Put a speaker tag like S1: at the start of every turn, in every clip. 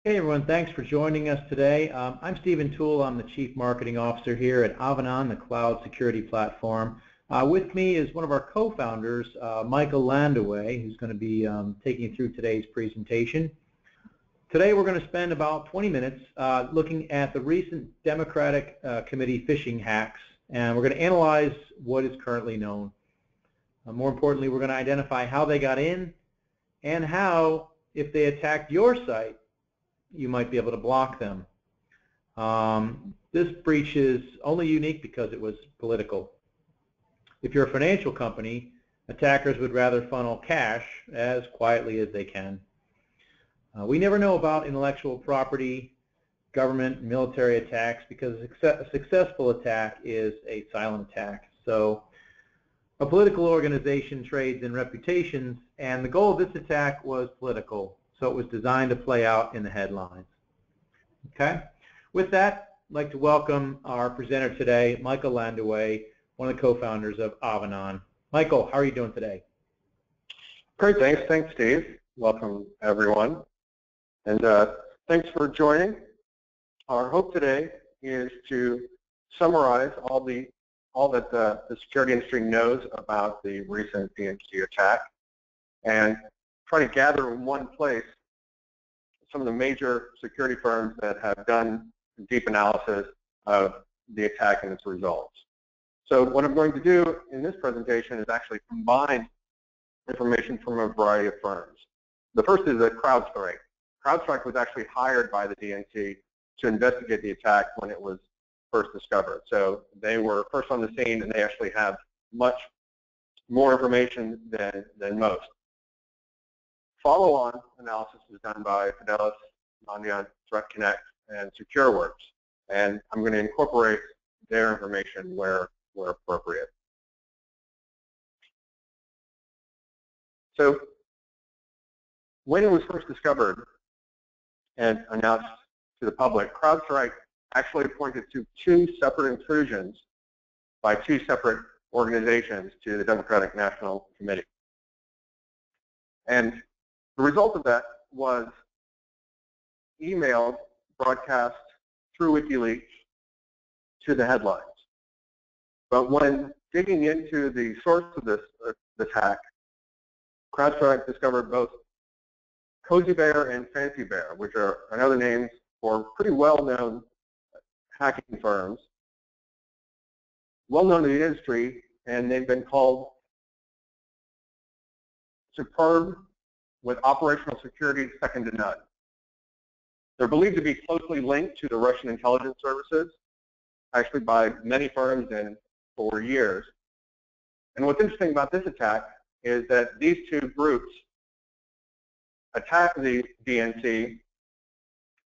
S1: Hey everyone, thanks for joining us today. I'm Stephen Toole. I'm the Chief Marketing Officer here at Avanan, the cloud security platform. With me is one of our co-founders, Michael Landaway, who's going to be taking you through today's presentation. Today we're going to spend about 20 minutes looking at the recent Democratic Committee phishing hacks, and we're going to analyze what is currently known. More importantly, we're going to identify how they got in and how, if they attacked your site, you might be able to block them. This breach is only unique because it was political. If you're a financial company, attackers would rather funnel cash as quietly as they can. We never know about intellectual property, government, military attacks because a successful attack is a silent attack. So a political organization trades in reputations, and the goal of this attack was political. So it was designed to play out in the headlines. Okay. With that, I'd like to welcome our presenter today, Michael Landaway, one of the co-founders of Avanan. Michael, how are you doing today?
S2: Great, thanks. Thanks, Steve. Welcome, everyone. And thanks for joining. Our hope today is to summarize all that the security industry knows about the recent DNC attack and try to gather in one place some of the major security firms that have done deep analysis of the attack and its results. So what I'm going to do in this presentation is actually combine information from a variety of firms. The first is CrowdStrike. CrowdStrike was actually hired by the DNC to investigate the attack when it was first discovered. So they were first on the scene, and they actually have much more information than most. Follow-on analysis was done by Fidelis, Mandiant, Threat Connect, and SecureWorks, and I'm going to incorporate their information where appropriate. So when it was first discovered and announced to the public, CrowdStrike actually pointed to two separate intrusions by two separate organizations to the Democratic National Committee. And the result of that was email broadcast through WikiLeaks to the headlines. But when digging into the source of this hack, CrowdStrike discovered both Cosy and Fancy Bear, which are another names for pretty well-known hacking firms, well-known in the industry, and they've been called superb with operational security second to none. They're believed to be closely linked to the Russian intelligence services, actually by many firms and for years. And what's interesting about this attack is that these two groups attack the DNC,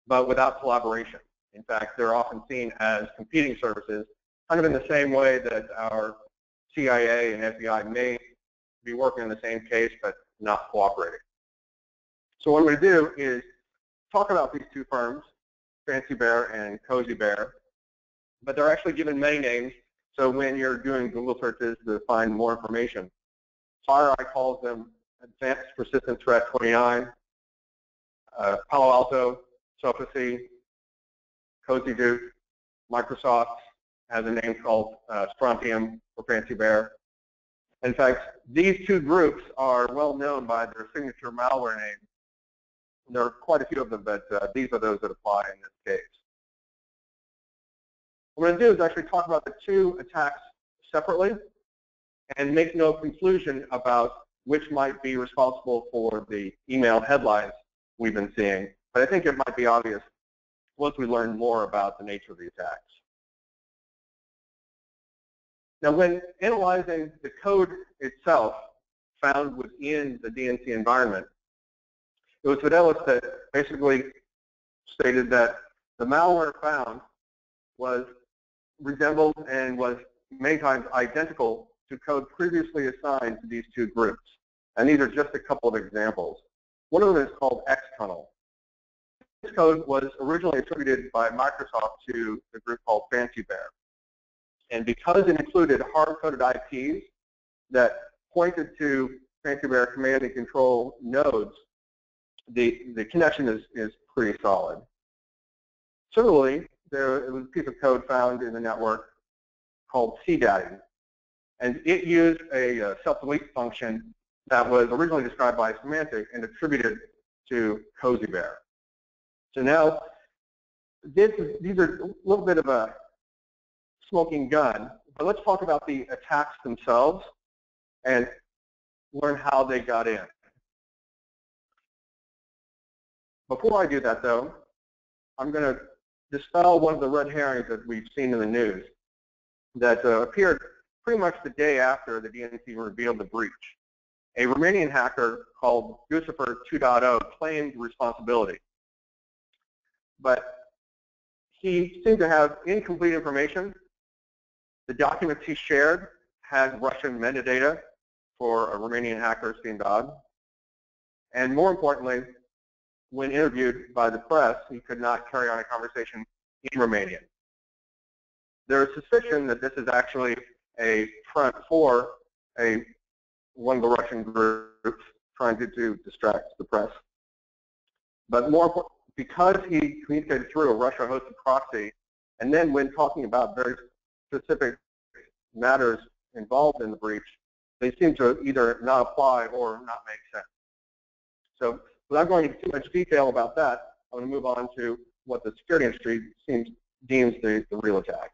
S2: but without collaboration. In fact, they're often seen as competing services, kind of in the same way that our CIA and FBI may be working on the same case, but not cooperating. So what I'm going to do is talk about these two firms, Fancy Bear and Cosy Bear, but they're actually given many names, so when you're doing Google searches to find more information, FireEye calls them Advanced Persistent Threat 29, Palo Alto, Sophosy, Cosy Duke, Microsoft has a name called Strontium for Fancy Bear. In fact, these two groups are well known by their signature malware names. There are quite a few of them, but these are those that apply in this case. What I'm going to do is actually talk about the two attacks separately and make no conclusion about which might be responsible for the email headlines we've been seeing. But I think it might be obvious once we learn more about the nature of the attacks. Now, when analyzing the code itself found within the DNC environment, it was Fidelis that basically stated that the malware found resembled and was many times identical to code previously assigned to these two groups. And these are just a couple of examples. One of them is called Xtunnel. This code was originally attributed by Microsoft to a group called Fancy Bear. And because it included hard-coded IPs that pointed to Fancy Bear command and control nodes, the connection is pretty solid. Similarly, there was a piece of code found in the network called cdaddy, and it used a self-delete function that was originally described by Symantec and attributed to Cosy Bear. So now, these are a little bit of a smoking gun, but let's talk about the attacks themselves and learn how they got in. Before I do that, though, I'm going to dispel one of the red herrings that we've seen in the news that appeared pretty much the day after the DNC revealed the breach. A Romanian hacker called Guccifer 2.0 claimed responsibility, but he seemed to have incomplete information. The documents he shared had Russian metadata for a Romanian hacker, Dog. And more importantly, when interviewed by the press, he could not carry on a conversation in Romanian. There is suspicion that this is actually a front for one of the Russian groups trying to distract the press. But more important, because he communicated through a Russia-hosted proxy, and then when talking about very specific matters involved in the breach, they seem to either not apply or not make sense. So without going into too much detail about that, I'm going to move on to what the security industry deems the real attack.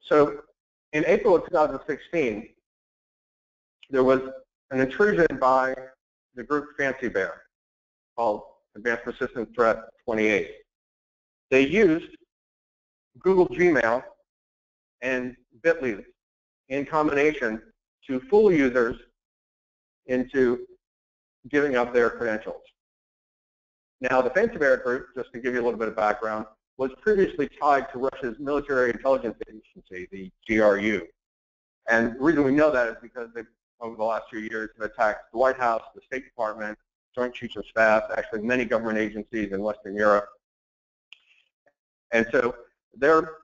S2: So in April of 2016, there was an intrusion by the group Fancy Bear called Advanced Persistent Threat 28. They used Google Gmail and Bitly in combination to fool users into giving up their credentials. Now, the Fancy Bear group, just to give you a little bit of background, was previously tied to Russia's military intelligence agency, the GRU. And the reason we know that is because they've, over the last few years, have attacked the White House, the State Department, Joint Chiefs of Staff, actually many government agencies in Western Europe. And so their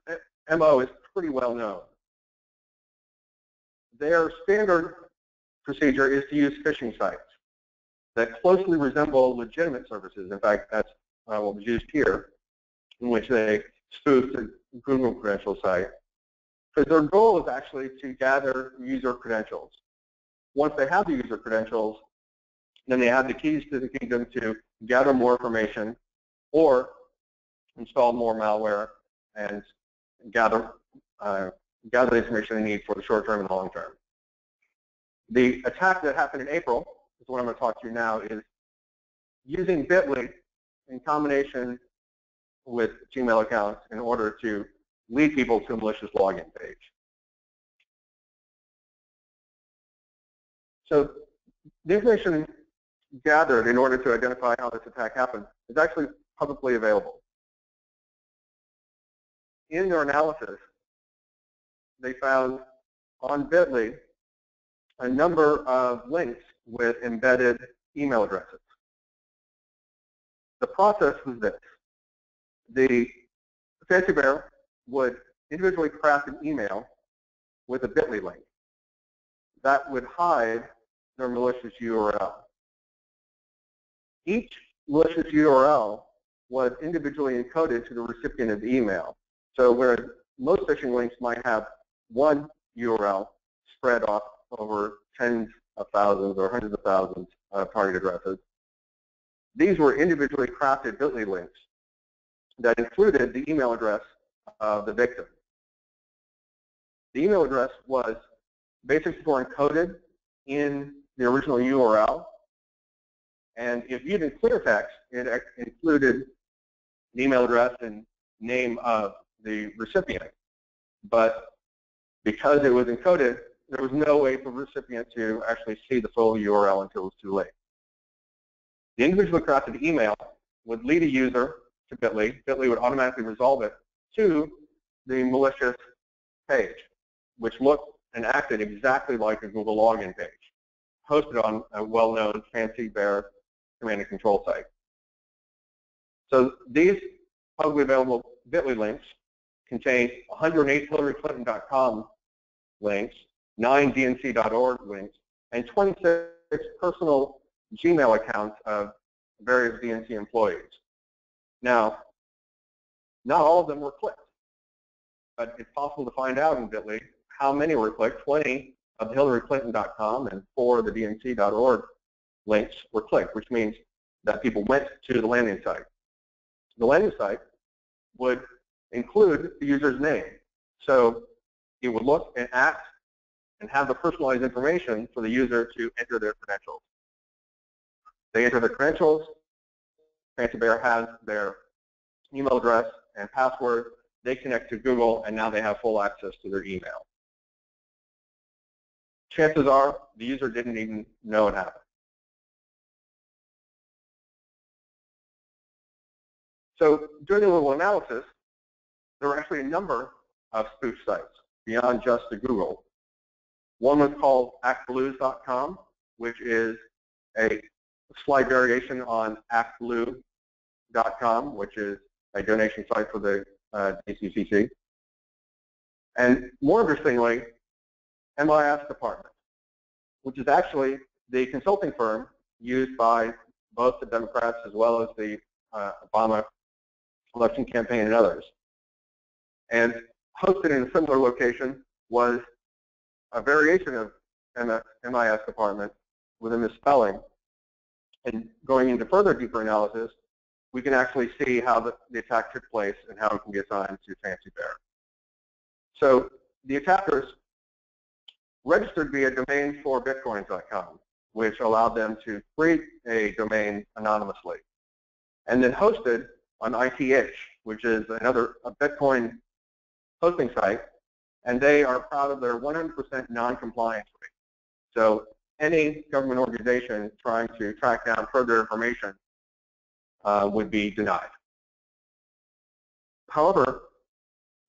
S2: MO is pretty well known. Their standard procedure is to use phishing sites that closely resemble legitimate services. In fact, that's what was used here, in which they spoofed the Google credential site. Because their goal is actually to gather user credentials. Once they have the user credentials, then they have the keys to the kingdom to gather more information or install more malware and gather the information they need for the short term and the long term. The attack that happened in April, is what I'm going to talk to you now, is using Bitly in combination with Gmail accounts in order to lead people to a malicious login page. So the information gathered in order to identify how this attack happened is actually publicly available. In their analysis, they found on Bitly a number of links with embedded email addresses. The process was this. The Fancy Bear would individually craft an email with a Bitly link that would hide their malicious URL. Each malicious URL was individually encoded to the recipient of the email. So whereas most phishing links might have one URL spread off over tens of thousands or hundreds of thousands of target addresses, these were individually crafted Bitly links that included the email address of the victim. The email address was basically encoded in the original URL, and if viewed in clear text, it included the email address and name of the recipient. But because it was encoded, there was no way for the recipient to actually see the full URL until it was too late. The individually crafted email would lead a user to Bitly. Bitly would automatically resolve it to the malicious page, which looked and acted exactly like a Google login page, hosted on a well-known Fancy Bear command and control site. So these publicly available Bitly links contain 108 HillaryClinton.com links, 9 DNC.org links, and 26 personal Gmail accounts of various DNC employees. Now, not all of them were clicked, but it's possible to find out in Bitly how many were clicked. 20 of the HillaryClinton.com and 4 of the DNC.org links were clicked, which means that people went to the landing site. The landing site would include the user's name. So it would look and act and have the personalized information for the user to enter their credentials. They enter their credentials. Fancy Bear has their email address and password. They connect to Google, and now they have full access to their email. Chances are the user didn't even know it happened. So doing a little analysis, there were actually a number of spoof sites beyond just the Google. One was called actblues.com, which is a slight variation on actblue.com, which is a donation site for the DCCC. And more interestingly, MIS Department, which is actually the consulting firm used by both the Democrats as well as the Obama election campaign and others. And hosted in a similar location was a variation of MIS Department with a misspelling. And going into further deeper analysis, we can actually see how the attack took place and how it can be assigned to Fancy Bear. So the attackers registered via domain for bitcoins.com, which allowed them to create a domain anonymously, and then hosted on ITH, which is another Bitcoin hosting site, and they are proud of their 100% non-compliance rate. So any government organization trying to track down further information would be denied. However,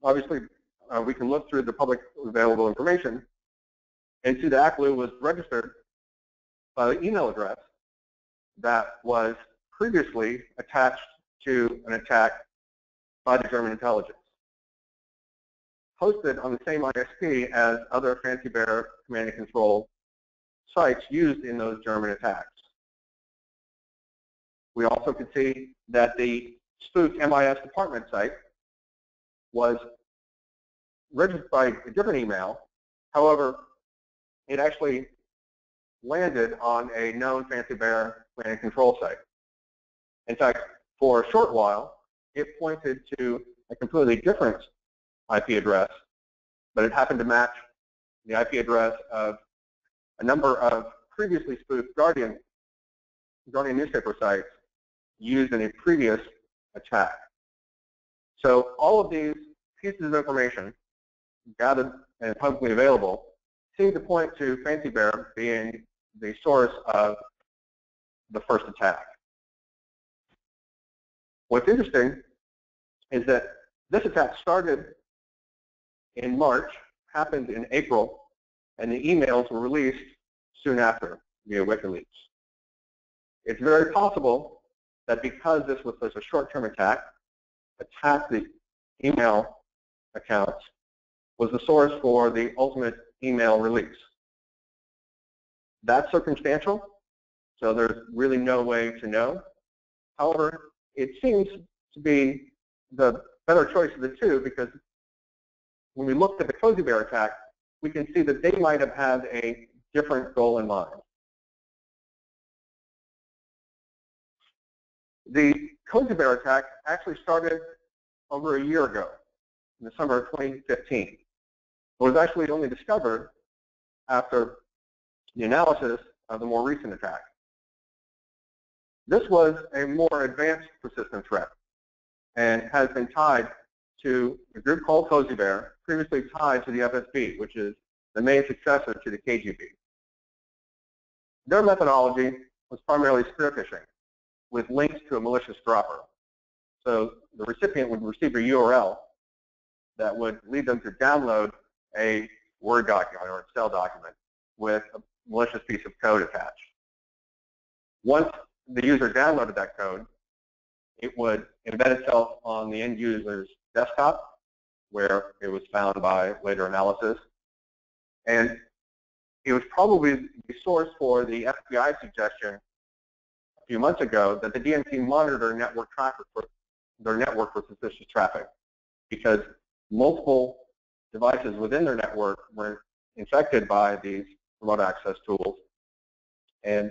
S2: obviously, we can look through the public available information and see that ActBlue was registered by the email address that was previously attached to an attack by the German intelligence, hosted on the same ISP as other Fancy Bear command and control sites used in those German attacks. We also could see that the spoofed MIS Department site was registered by a different email. However, it actually landed on a known Fancy Bear command and control site. In fact, for a short while, it pointed to a completely different IP address, but it happened to match the IP address of a number of previously spoofed Guardian newspaper sites used in a previous attack. So all of these pieces of information gathered and publicly available seem to point to Fancy Bear being the source of the first attack. What's interesting is that this attack started in March, happened in April, and the emails were released soon after via WikiLeaks. It's very possible that because this was such a short-term attack the email accounts was the source for the ultimate email release. That's circumstantial, so there's really no way to know. However, it seems to be the better choice of the two, because when we looked at the Cosy Bear attack, we can see that they might have had a different goal in mind. The Cosy Bear attack actually started over a year ago, in the summer of 2015. It was actually only discovered after the analysis of the more recent attack. This was a more advanced persistent threat and has been tied to a group called Cosy Bear, previously tied to the FSB, which is the main successor to the KGB. Their methodology was primarily spear phishing with links to a malicious dropper. So the recipient would receive a URL that would lead them to download a Word document or Excel document with a malicious piece of code attached. Once the user downloaded that code, it would embed itself on the end user's desktop, where it was found by later analysis. And it was probably the source for the FBI suggestion a few months ago that the DNC monitor network traffic for their network for suspicious traffic, because multiple devices within their network were infected by these remote access tools, and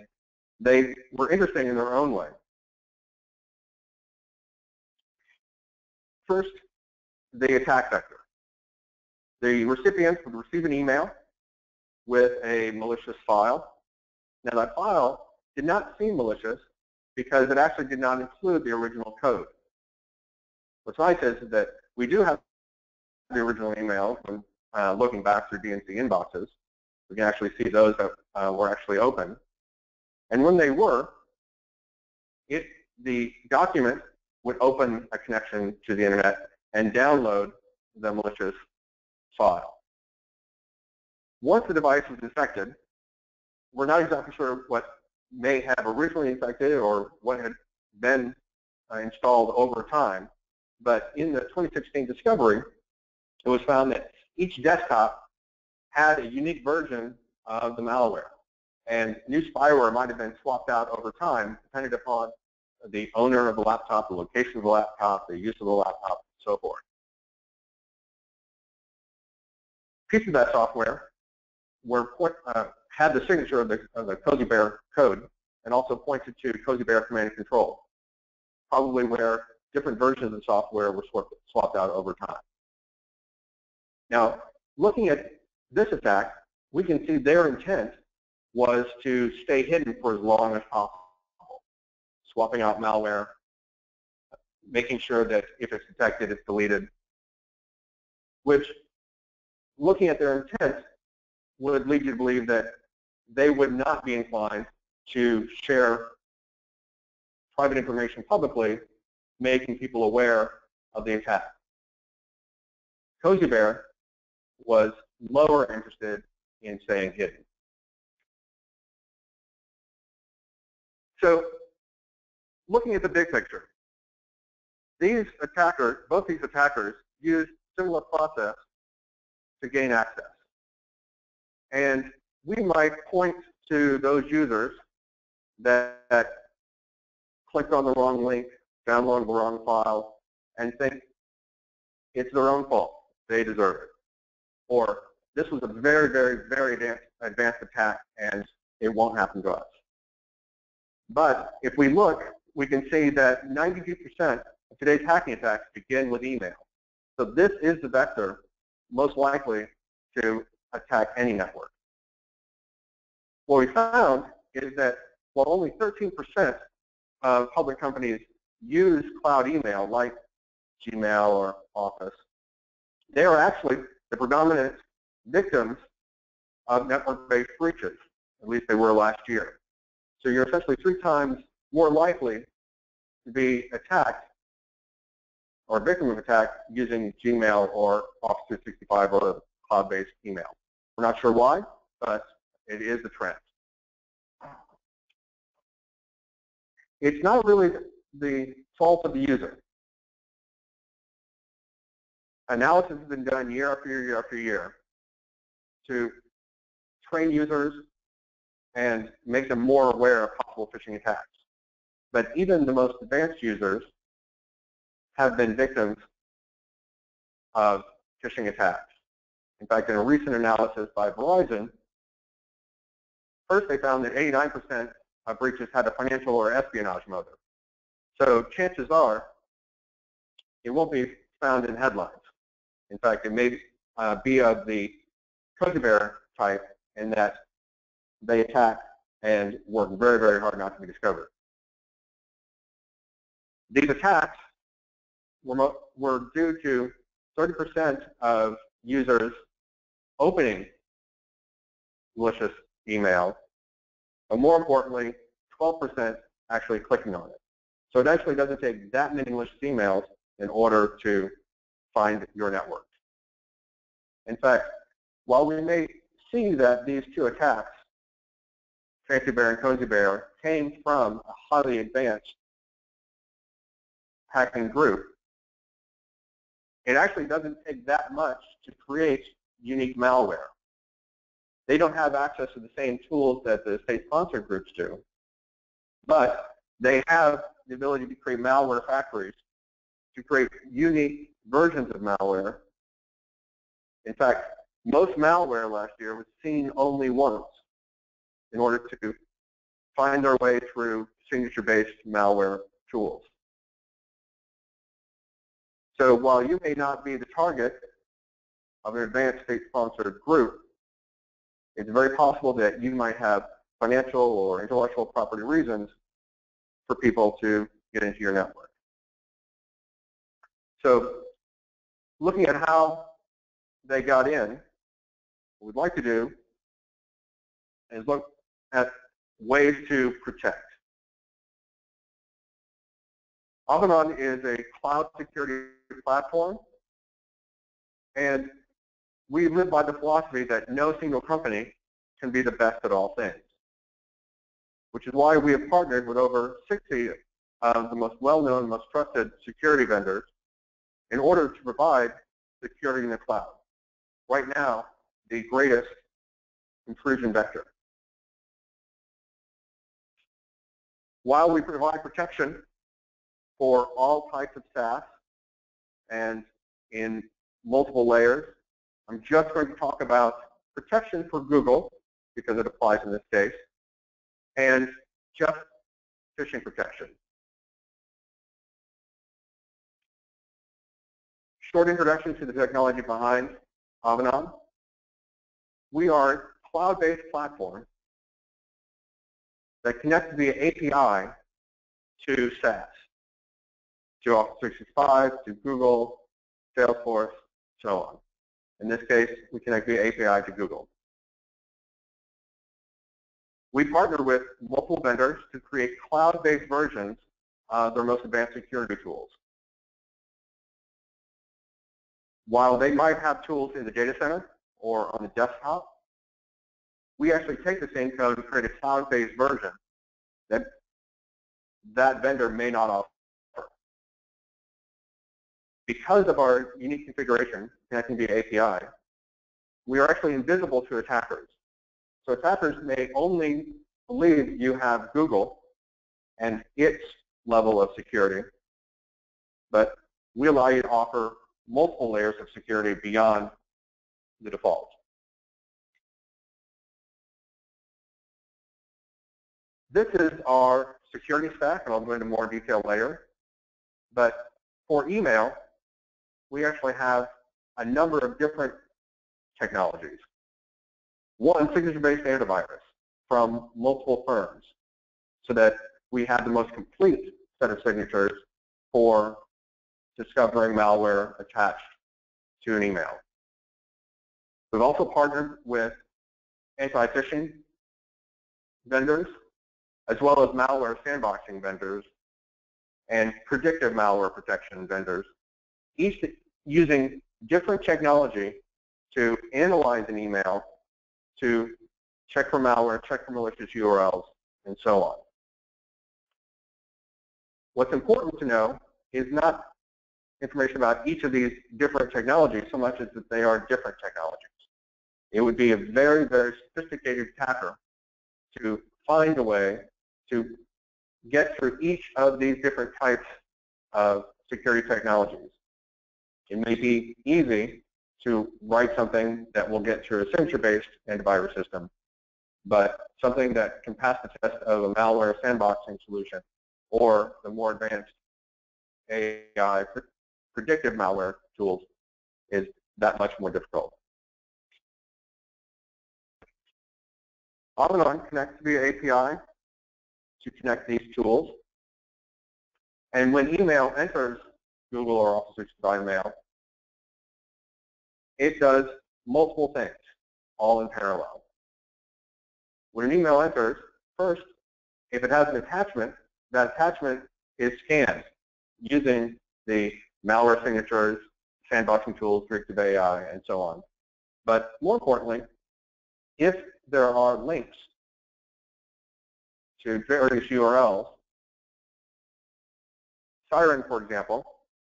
S2: they were interesting in their own way. First, the attack vector. The recipients would receive an email with a malicious file. Now that file did not seem malicious because it actually did not include the original code. What's nice is that we do have the original email when looking back through DNC inboxes. We can actually see those that were actually open. And when they were, the document would open a connection to the internet and download the malicious file. Once the device was infected, we're not exactly sure what may have originally infected or what had been installed over time, but in the 2016 discovery, it was found that each desktop had a unique version of the malware, and new spyware might have been swapped out over time depending upon the owner of the laptop, the location of the laptop, the use of the laptop, and so forth. Pieces of that software had the signature of the Cosy Bear code and also pointed to Cosy Bear command and control, probably where different versions of the software were swapped out over time. Now, looking at this attack, we can see their intent was to stay hidden for as long as possible, swapping out malware, making sure that if it's detected, it's deleted, which, looking at their intent, would lead you to believe that they would not be inclined to share private information publicly, making people aware of the attack. Cosy Bear was lower interested in staying hidden. So, looking at the big picture, these attackers, both these attackers, used similar process to gain access. And we might point to those users that clicked on the wrong link, downloaded the wrong file, and think it's their own fault, they deserve it. Or this was a very, very, very advanced attack and it won't happen to us. But if we look, we can see that 92% of today's hacking attacks begin with email. So this is the vector most likely to attack any network. What we found is that while only 13% of public companies use cloud email like Gmail or Office, they are actually the predominant victims of network-based breaches. At least they were last year. So you're essentially 3 times more likely to be attacked or a victim of attack using Gmail or Office 365 or cloud-based email. We're not sure why, but it is the trend. It's not really the fault of the user. Analysis has been done year after year after year to train users and make them more aware of possible phishing attacks. But even the most advanced users have been victims of phishing attacks. In fact, in a recent analysis by Verizon, first they found that 89% of breaches had a financial or espionage motive. So chances are it won't be found in headlines. In fact, it may be of the Cosy Bear type in that they attack and work very, very hard not to be discovered. These attacks were due to 30% of users opening malicious email, but more importantly, 12% actually clicking on it. So it actually doesn't take that many malicious emails in order to find your network. In fact, while we may see that these two attacks, Cosy Bear and Cosy Bear, came from a highly advanced hacking group, it actually doesn't take that much to create unique malware. They don't have access to the same tools that the state-sponsored groups do, but they have the ability to create malware factories, to create unique versions of malware. In fact, most malware last year was seen only once in order to find their way through signature-based malware tools. So while you may not be the target of an advanced state-sponsored group, it's very possible that you might have financial or intellectual property reasons for people to get into your network. So looking at how they got in, what we'd like to do is look at ways to protect. Avanan is a cloud security platform, and we live by the philosophy that no single company can be the best at all things, which is why we have partnered with over 60 of the most well-known, most trusted security vendors in order to provide security in the cloud. Right now, the greatest intrusion vector. While we provide protection for all types of SaaS and in multiple layers, I'm just going to talk about protection for Google, because it applies in this case, and just phishing protection. Short introduction to the technology behind Avanan. We are a cloud-based platform that connects via API to SaaS, to Office 365, to Google, Salesforce, so on. In this case, we connect via API to Google. We partner with multiple vendors to create cloud-based versions of their most advanced security tools. While they might have tools in the data center or on the desktop, we actually take the same code and create a cloud-based version that that vendor may not offer. Because of our unique configuration connecting via API, we are actually invisible to attackers. So attackers may only believe you have Google and its level of security, but we allow you to offer multiple layers of security beyond the default. This is our security stack, and I'll go into more detail later. But for email, we actually have a number of different technologies. One, signature-based antivirus from multiple firms, so that we have the most complete set of signatures for discovering malware attached to an email. We've also partnered with anti-phishing vendors, as well as malware sandboxing vendors and predictive malware protection vendors, each using different technology to analyze an email, to check for malware, check for malicious URLs, and so on. What's important to know is not information about each of these different technologies so much as that they are different technologies. It would be a very, very sophisticated attacker to find a way to get through each of these different types of security technologies. It may be easy to write something that will get through a signature-based antivirus system, but something that can pass the test of a malware sandboxing solution or the more advanced AI predictive malware tools is that much more difficult. Avanan connects via API to connect these tools. And when email enters Google or Office 365 mail, it does multiple things, all in parallel. When an email enters, first, if it has an attachment, that attachment is scanned using the malware signatures, sandboxing tools, predictive AI, and so on. But more importantly, if there are links to various URLs, Siren, for example,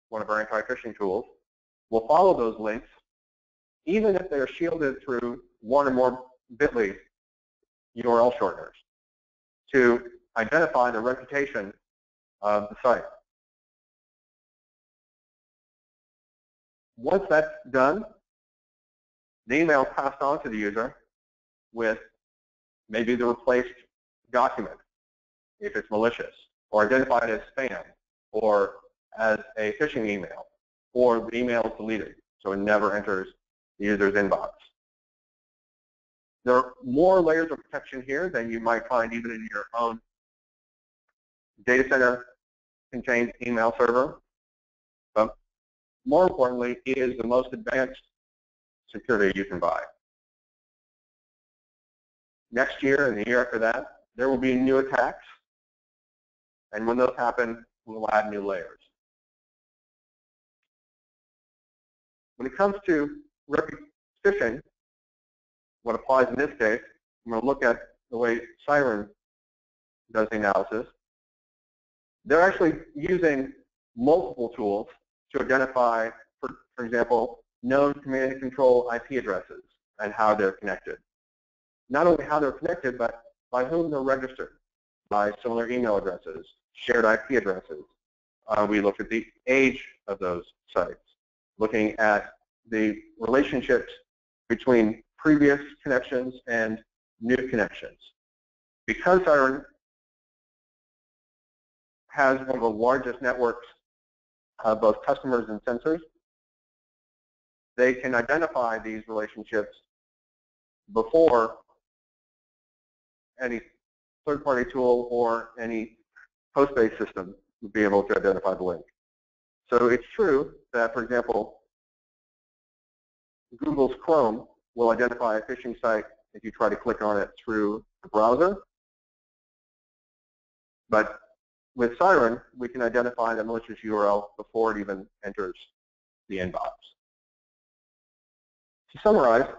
S2: one of our anti-phishing tools, will follow those links even if they are shielded through one or more bit.ly URL shorteners to identify the reputation of the site. Once that's done, the email is passed on to the user with maybe the replaced document, if it's malicious, or identified as spam, or as a phishing email, or the email is deleted, so it never enters the user's inbox. There are more layers of protection here than you might find even in your own data center contained email server. But more importantly, it is the most advanced security you can buy. Next year and the year after that, there will be new attacks. And when those happen, we'll add new layers. When it comes to phishing, what applies in this case, I'm going to look at the way Siren does the analysis. They're actually using multiple tools to identify, for example, known command and control IP addresses and how they're connected. Not only how they're connected, but by whom they're registered, by similar email addresses, shared IP addresses. We look at the age of those sites, looking at the relationships between previous connections and new connections. Because Siren has one of the largest networks of both customers and sensors, they can identify these relationships before any third-party tool or any host-based system would be able to identify the link. So it's true that, for example, Google's Chrome will identify a phishing site if you try to click on it through the browser. But with Siren, we can identify the malicious URL before it even enters the inbox. To summarize, the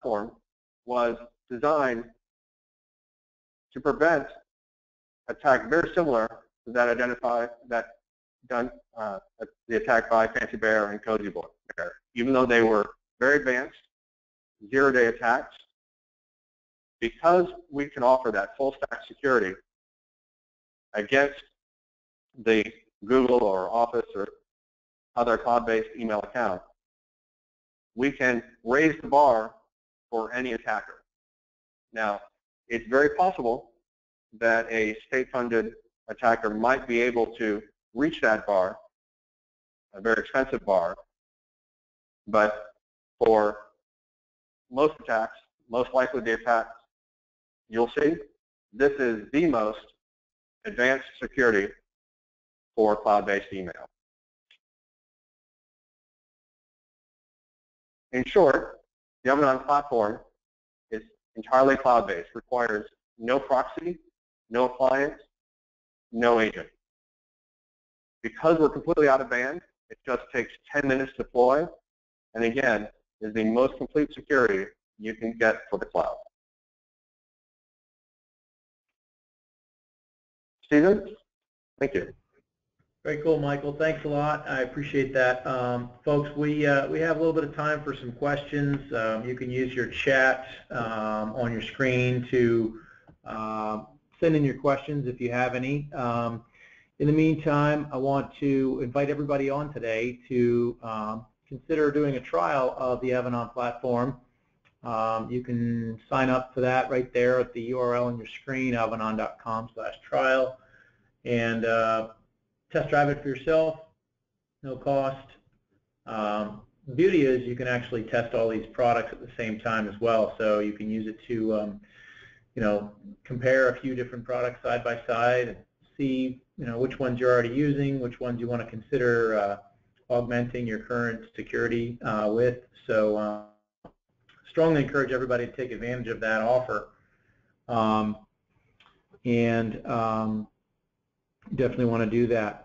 S2: platform was designed to prevent attack very similar to that done the attack by Fancy Bear and Cosy Bear. Even though they were very advanced, zero-day attacks, because we can offer that full stack security against the Google or Office or other cloud-based email account, we can raise the bar for any attacker. Now, it's very possible that a state-funded attacker might be able to reach that bar, a very expensive bar, but for most attacks, most likely the attacks you'll see, this is the most advanced security for cloud-based email. In short, the Avanan platform is entirely cloud-based, requires no proxy, no appliance, no agent. Because we're completely out of band, it just takes 10 minutes to deploy, and again, is the most complete security you can get for the cloud. Stephen, thank you.
S1: Very cool, Michael. Thanks a lot. I appreciate that. Folks, we have a little bit of time for some questions. You can use your chat on your screen to send in your questions if you have any. In the meantime, I want to invite everybody on today to consider doing a trial of the Avanan platform. You can sign up for that right there at the URL on your screen, avanan.com/trial, and test drive it for yourself, no cost. The beauty is you can actually test all these products at the same time as well, so you can use it to compare a few different products side by side and see which ones you're already using, which ones you want to consider augmenting your current security with. So strongly encourage everybody to take advantage of that offer, and definitely want to do that.